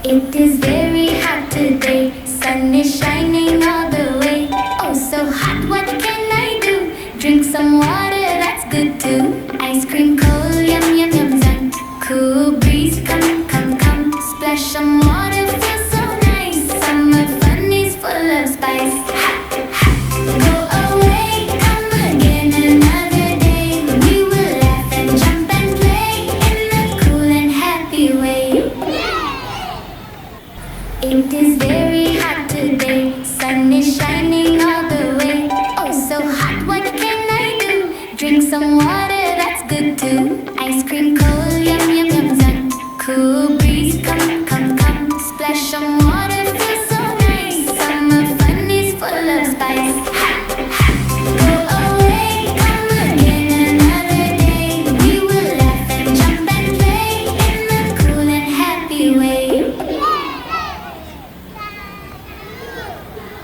It is very hot today, sun is shining all the way. Oh, so hot, what can I do? Drink some water, that's good too. Ice cream cold, yum yum yum yum. Cool breeze